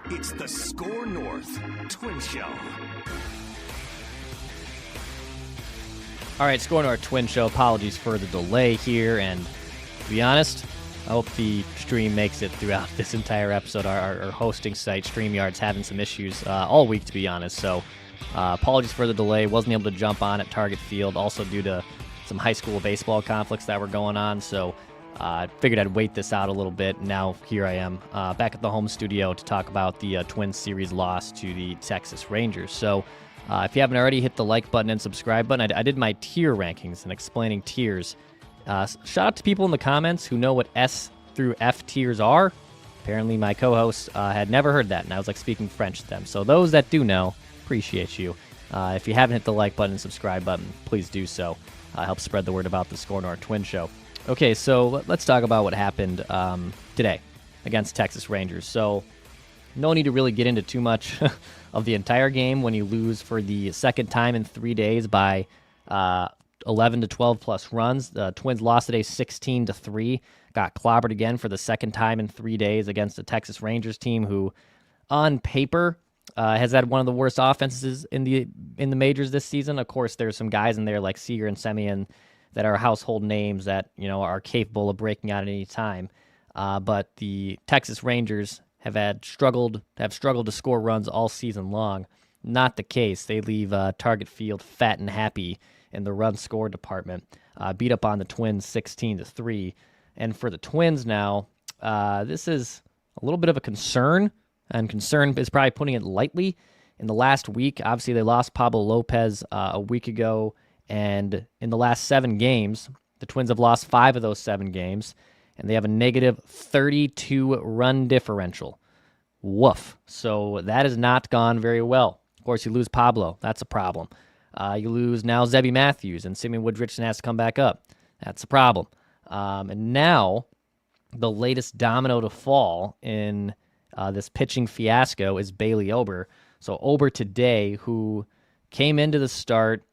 It's the SKOR North Twins Show. All right, SKOR North Twins Show. Apologies for the delay here, and to be honest, I hope the stream makes it throughout this entire episode. Our hosting site, StreamYard's having some issues all week, to be honest, so apologies for the delay. Wasn't able to jump on at Target Field, also due to some high school baseball conflicts that were going on, so I figured I'd wait this out a little bit. Now here I am back at the home studio to talk about the Twins series loss to the Texas Rangers. So if you haven't already, hit the like button and subscribe button. I did my tier rankings and explaining tiers. Shout out to people in the comments who know what S through F tiers are. Apparently my co-host had never heard that, and I was like speaking French to them. So those that do know, appreciate you. If you haven't hit the like button and subscribe button, please do so. Help spread the word about the SKOR North Twins Show. Okay, so let's talk about what happened today against Texas Rangers. So no need to really get into too much of the entire game when you lose for the second time in 3 days by 11 to 12 plus runs. The Twins lost today 16-3, got clobbered again for the second time in 3 days against the Texas Rangers team who, on paper, has had one of the worst offenses in the majors this season. Of course, there's some guys in there like Seager and Semien that are household names that, you know, are capable of breaking out at any time. But the Texas Rangers have struggled to score runs all season long. Not the case. They leave Target Field fat and happy in the run score department. Beat up on the Twins 16-3. And for the Twins now, this is a little bit of a concern, and concern is probably putting it lightly. In the last week, obviously they lost Pablo Lopez a week ago, and in the last 7 games, the Twins have lost 5 of those 7 games, and they have a negative 32 run differential. Woof. So that has not gone very well. Of course, you lose Pablo. That's a problem. You lose now Zebby Matthews, and Simeon Woodrichson has to come back up. That's a problem. And now the latest domino to fall in this pitching fiasco is Bailey Ober. So Ober today, who came into the start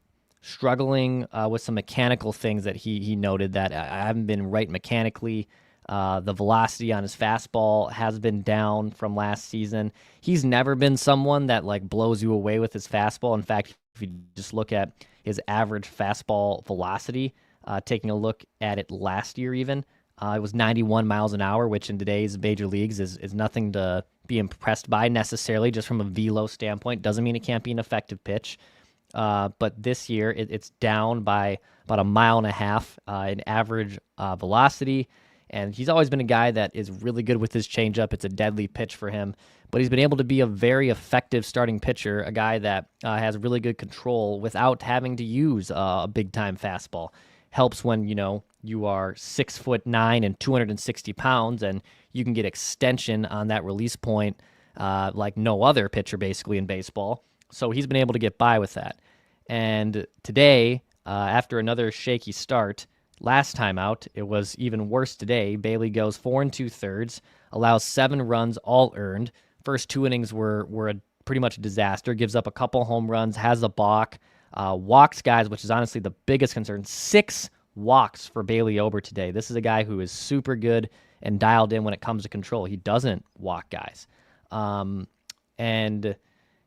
struggling with some mechanical things that he noted that I haven't been right mechanically. The velocity on his fastball has been down from last season. He's never been someone that like blows you away with his fastball. In fact, if you just look at his average fastball velocity, taking a look at it last year even, it was 91 miles an hour, which in today's major leagues is nothing to be impressed by necessarily, just from a velo standpoint. Doesn't mean it can't be an effective pitch. But this year, it's down by about 1.5 miles in average velocity. And he's always been a guy that is really good with his changeup. It's a deadly pitch for him. But he's been able to be a very effective starting pitcher, a guy that has really good control without having to use a big-time fastball. Helps when, you know, you are 6'9" and 260 pounds, and you can get extension on that release point like no other pitcher basically in baseball. So he's been able to get by with that. And today, after another shaky start, last time out, it was even worse today. Bailey goes 4 2/3, allows 7 runs, all earned. First 2 innings were pretty much a disaster. Gives up a couple home runs, has a balk, walks guys, which is honestly the biggest concern. 6 walks for Bailey Ober today. This is a guy who is super good and dialed in when it comes to control. He doesn't walk guys. And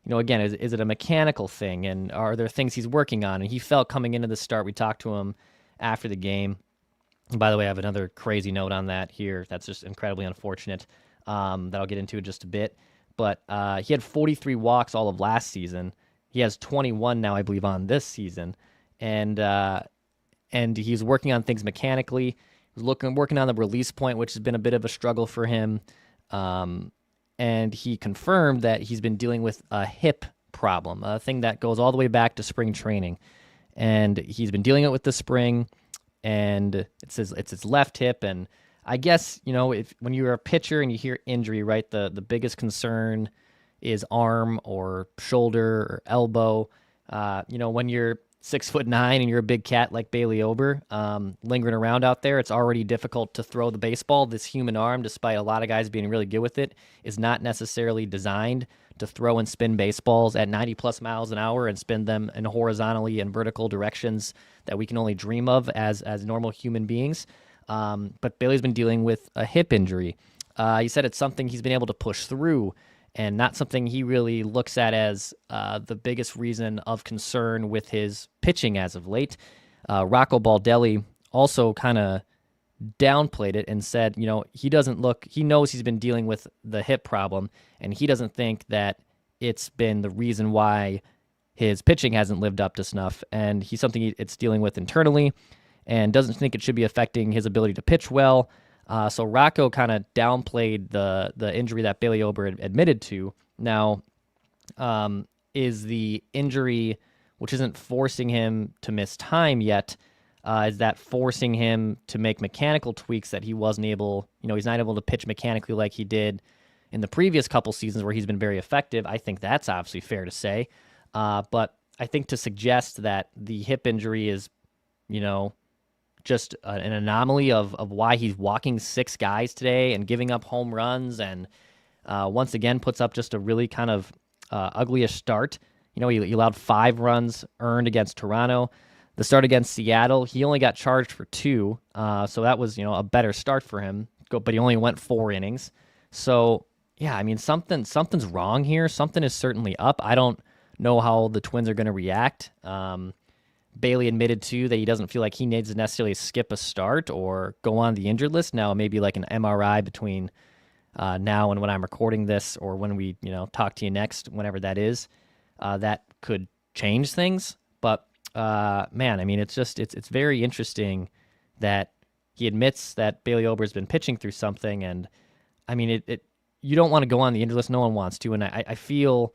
you know, again, is it a mechanical thing, and are there things he's working on? And he felt coming into the start, we talked to him after the game. And by the way, I have another crazy note on that here that's just incredibly unfortunate that I'll get into in just a bit. But he had 43 walks all of last season. He has 21 now, I believe, on this season. And he's working on things mechanically. He's working on the release point, which has been a bit of a struggle for him. And he confirmed that he's been dealing with a hip problem, a thing that goes all the way back to spring training. And he's been dealing with the spring, and it's his left hip. And I guess, you know, when you're a pitcher and you hear injury, right, the biggest concern is arm or shoulder or elbow. You know, when you're 6'9" and you're a big cat like Bailey Ober, lingering around out there, it's already difficult to throw the baseball. This human arm, despite a lot of guys being really good with it, is not necessarily designed to throw and spin baseballs at 90+ miles an hour and spin them in horizontally and vertical directions that we can only dream of as normal human beings. But Bailey's been dealing with a hip injury. He said it's something he's been able to push through and not something he really looks at as the biggest reason of concern with his pitching as of late. Rocco Baldelli also kind of downplayed it and said, he knows he's been dealing with the hip problem, and he doesn't think that it's been the reason why his pitching hasn't lived up to snuff, and he's something it's dealing with internally and doesn't think it should be affecting his ability to pitch well. So Rocco kind of downplayed the injury that Bailey Ober admitted to. Now, is the injury, which isn't forcing him to miss time yet, is that forcing him to make mechanical tweaks that he wasn't able, he's not able to pitch mechanically like he did in the previous couple seasons where he's been very effective? I think that's obviously fair to say. But I think to suggest that the hip injury is, just an anomaly of why he's walking 6 guys today and giving up home runs and once again puts up just a really kind of uglyish start. He allowed 5 runs earned against Toronto. The start against Seattle, he only got charged for 2, so that was, a better start for him, but he only went 4 innings. So, yeah, I mean, something's wrong here. Something is certainly up. I don't know how the Twins are going to react. Bailey admitted, too, that he doesn't feel like he needs to necessarily skip a start or go on the injured list. Now, maybe like an MRI between now and when I'm recording this or when we, talk to you next, whenever that is, that could change things. But, man, I mean, it's very interesting that he admits that Bailey Ober has been pitching through something. And, I mean, you don't want to go on the injured list. No one wants to. And I feel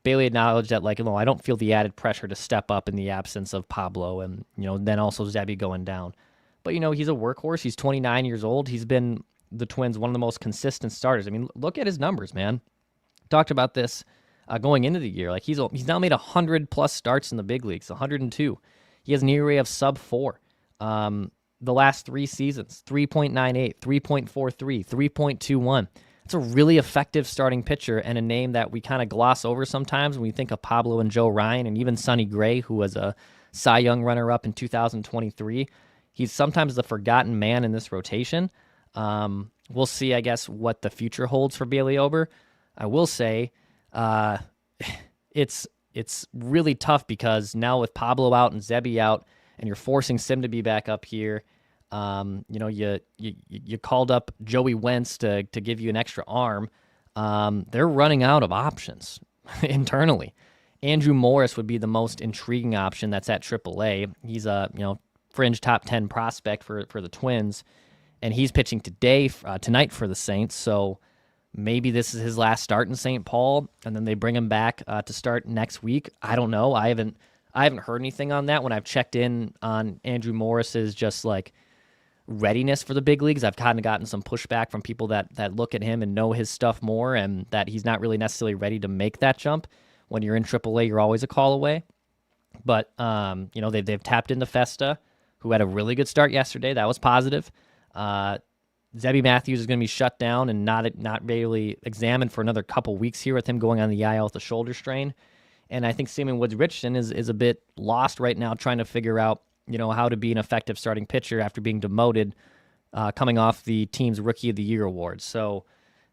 Bailey acknowledged that, I don't feel the added pressure to step up in the absence of Pablo and, then also Zebby going down. But, he's a workhorse. He's 29 years old. He's been the Twins' one of the most consistent starters. I mean, look at his numbers, man. Talked about this going into the year. He's now made 100-plus starts in the big leagues, 102. He has an ERA of sub-4. The last 3 seasons, 3.98, 3.43, 3.21. It's a really effective starting pitcher and a name that we kind of gloss over sometimes when we think of Pablo and Joe Ryan and even Sonny Gray, who was a Cy Young runner-up in 2023. He's sometimes the forgotten man in this rotation. We'll see, I guess, what the future holds for Bailey Ober. I will say it's really tough because now with Pablo out and Zebby out and you're forcing Sim to be back up here, you called up Joey Wentz to give you an extra arm. They're running out of options internally. Andrew Morris would be the most intriguing option that's at AAA. He's a fringe top 10 prospect for the Twins, and he's pitching tonight for the Saints. So maybe this is his last start in St. Paul, and then they bring him back to start next week. I don't know. I haven't heard anything on that. When I've checked in on Andrew Morris's just readiness for the big leagues, I've kind of gotten some pushback from people that look at him and know his stuff more, and that he's not really necessarily ready to make that jump. When you're in AAA, you're always a call away. But they've tapped into Festa, who had a really good start yesterday. That was positive. Zebby Matthews is going to be shut down and not really examined for another couple weeks here with him going on the IL with a shoulder strain. And I think Simeon Woods-Richardson is a bit lost right now trying to figure out how to be an effective starting pitcher after being demoted, coming off the team's Rookie of the Year award. So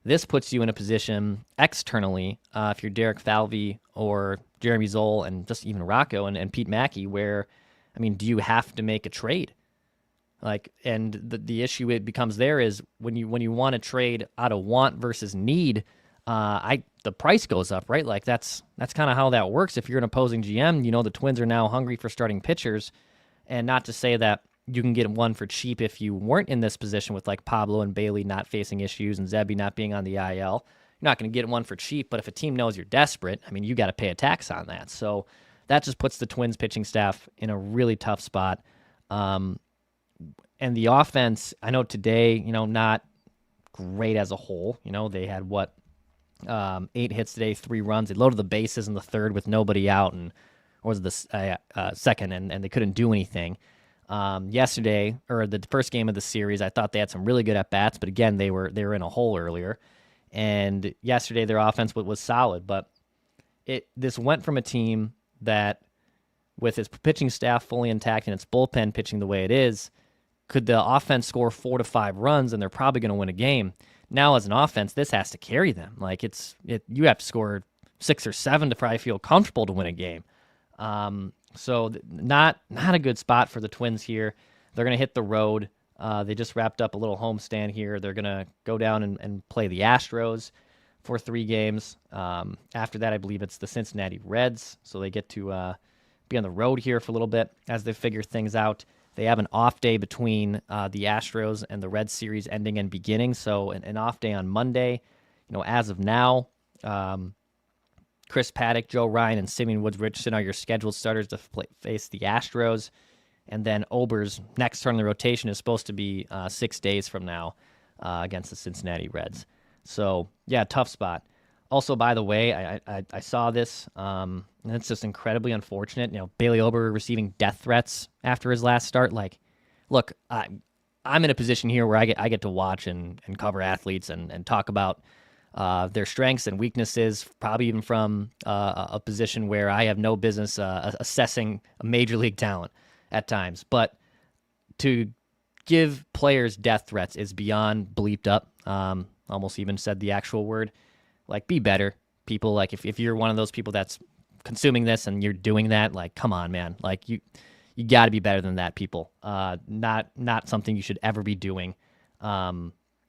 this puts you in a position externally, if you're Derek Falvey or Jeremy Zoll and just even Rocco and Pete Mackey, where, do you have to make a trade? And the issue it becomes there is when you want to trade out of want versus need, the price goes up, right? That's kind of how that works. If you're an opposing GM, the Twins are now hungry for starting pitchers. And not to say that you can get one for cheap if you weren't in this position with Pablo and Bailey not facing issues and Zebby not being on the IL. You're not going to get one for cheap, but if a team knows you're desperate, you got to pay a tax on that. So that just puts the Twins pitching staff in a really tough spot. And the offense, I know today, not great as a whole. They had 8 hits today, 3 runs. They loaded the bases in the third with nobody out, or was the second, and they couldn't do anything. Yesterday, or the first game of the series, I thought they had some really good at-bats, but again, they were in a hole earlier. And yesterday, their offense was solid, but this went from a team that, with its pitching staff fully intact and its bullpen pitching the way it is, could the offense score 4 to 5 runs and they're probably going to win a game? Now, as an offense, this has to carry them. Like you have to score 6 or 7 to probably feel comfortable to win a game. Not a good spot for the Twins here. They're going to hit the road. They just wrapped up a little homestand here. They're going to go down and play the Astros for 3 games. After that, I believe it's the Cincinnati Reds. So they get to be on the road here for a little bit as they figure things out. They have an off day between the Astros and the Reds series ending and beginning. So an off day on Monday. As of now, Chris Paddock, Joe Ryan, and Simeon Woods Richardson are your scheduled starters to face the Astros. And then Ober's next turn in the rotation is supposed to be 6 days from now against the Cincinnati Reds. So, yeah, tough spot. Also, by the way, I saw this, and it's just incredibly unfortunate. Bailey Ober receiving death threats after his last start. Like, look, I'm in a position here where I get to watch and cover athletes and talk about their strengths and weaknesses, probably even from a position where I have no business assessing a major league talent at times. But to give players death threats is beyond bleeped up. Almost even said the actual word. Like, be better, people. Like, if you're one of those people that's consuming this and you're doing that, like, come on, man. Like, you got to be better than that, people. Not something you should ever be doing.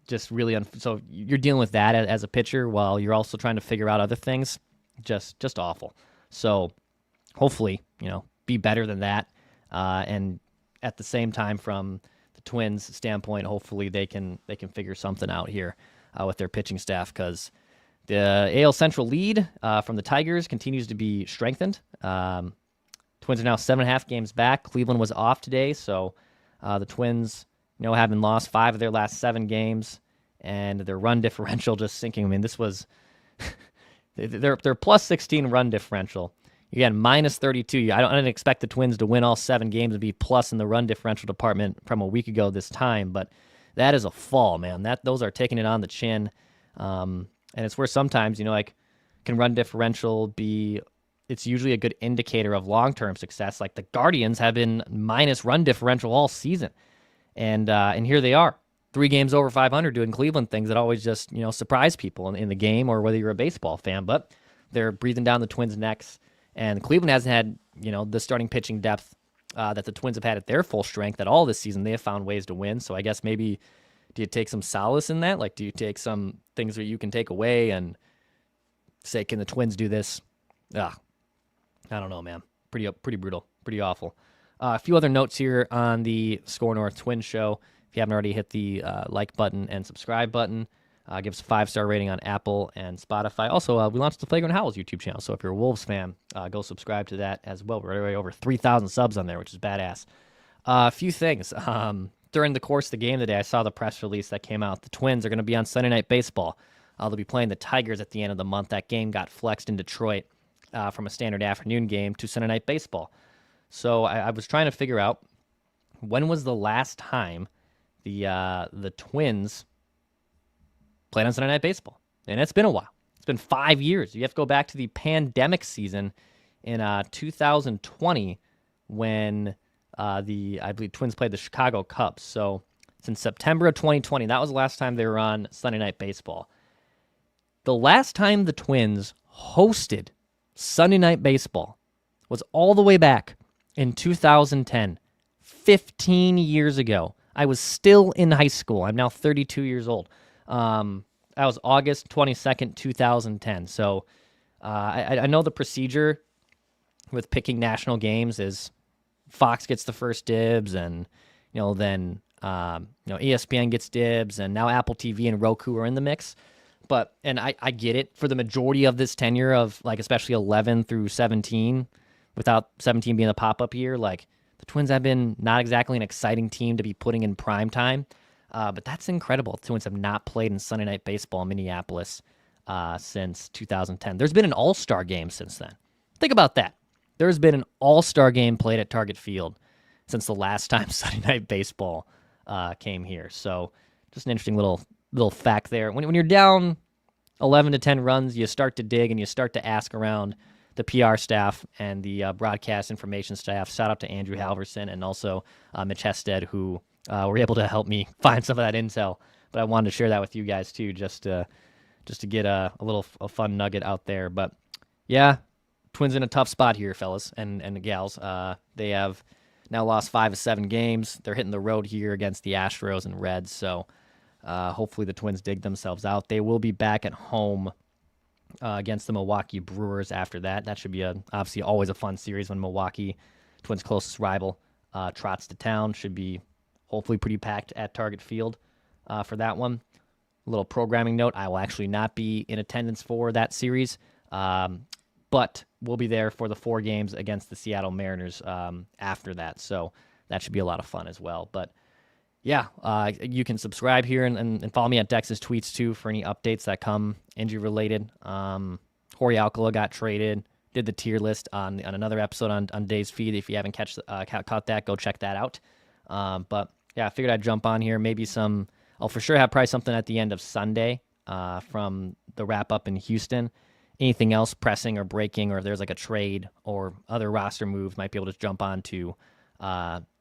Just really, so you're dealing with that as a pitcher while you're also trying to figure out other things. Just awful. So hopefully, be better than that. And at the same time, from the Twins' standpoint, hopefully they can figure something out here with their pitching staff, because the AL Central lead from the Tigers continues to be strengthened. Twins are now 7.5 games back. Cleveland was off today, so the Twins, having lost 5 of their last 7 games, and their run differential just sinking. I mean, this was their plus 16 run differential. Again, minus 32. I don't expect the Twins to win all 7 games and be plus in the run differential department from a week ago this time, but that is a fall, man. Those are taking it on the chin. And it's where sometimes, can run differential be, it's usually a good indicator of long-term success. Like the Guardians have been minus run differential all season. And here they are, 3 games over 500 doing Cleveland things that always just, surprise people in the game, or whether you're a baseball fan. But they're breathing down the Twins' necks. And Cleveland hasn't had, the starting pitching depth that the Twins have had at their full strength at all this season. They have found ways to win. So I guess maybe, do you take some solace in that? Like, do you take some things that you can take away and say, can the Twins do this? I don't know, man. Pretty brutal, pretty awful. A few other notes here on the SKOR North Twins Show. If you haven't already hit the like button and subscribe button, give us a 5-star rating on Apple and Spotify. Also, we launched the Flagrant Howls YouTube channel, so if you're a Wolves fan, go subscribe to that as well. We're already over 3,000 subs on there, which is badass. A few things. During the course of the game today, I saw the press release that came out. The Twins are going to be on Sunday Night Baseball. They'll be playing the Tigers at the end of the month. That game got flexed in Detroit from a standard afternoon game to Sunday Night Baseball. So I was trying to figure out, when was the last time the Twins played on Sunday Night Baseball? And it's been a while. It's been 5 years. You have to go back to the pandemic season in 2020 when I believe Twins played the Chicago Cubs. So since September of 2020, that was the last time they were on Sunday Night Baseball. The last time the Twins hosted Sunday Night Baseball was all the way back in 2010, 15 years ago. I was still in high school. I'm now 32 years old. That was August 22nd, 2010. So I know the procedure with picking national games is Fox gets the first dibs, and then ESPN gets dibs, and now Apple TV and Roku are in the mix. But I get it, for the majority of this tenure of, like, especially 11 through 17, without 17 being a pop-up year, like, the Twins have been not exactly an exciting team to be putting in prime time. But that's incredible. The Twins have not played in Sunday Night Baseball in Minneapolis since 2010. There's been an all-star game since then. Think about that. There's been an all-star game played at Target Field since the last time Sunday Night Baseball came here. So just an interesting little fact there. When you're down 11 to 10 runs, you start to dig and you start to ask around the PR staff and the broadcast information staff. Shout out to Andrew Halverson and also Mitch Hested, who were able to help me find some of that intel. But I wanted to share that with you guys too, just to get a fun nugget out there. But yeah, Twins in a tough spot here, fellas and gals. They have now lost 5 of 7 games. They're hitting the road here against the Astros and Reds. So hopefully the Twins dig themselves out. They will be back at home against the Milwaukee Brewers after that. That should be obviously always a fun series when Milwaukee, Twins' closest rival, trots to town. Should be hopefully pretty packed at Target Field for that one. A little programming note, I will actually not be in attendance for that series, but we'll be there for the 4 games against the Seattle Mariners after that. So that should be a lot of fun as well. But yeah, you can subscribe here and follow me at Dex's tweets too for any updates that come injury related. Jorge Alcala got traded. Did the tier list on another episode on Dave's feed. If you haven't caught that, go check that out. But yeah, I figured I'd jump on here. Maybe I'll for sure have probably something at the end of Sunday from the wrap up in Houston. Anything else pressing or breaking, or if there's like a trade or other roster moves, might be able to jump on to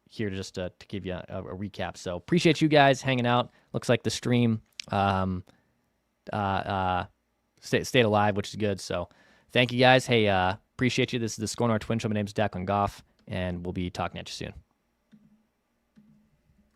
here just to give you a recap. So appreciate you guys hanging out. Looks like the stream stayed alive, which is good. So thank you guys. Hey, appreciate you. This is the SKOR North Twins Show. My name's Declan Goff, and we'll be talking at you soon.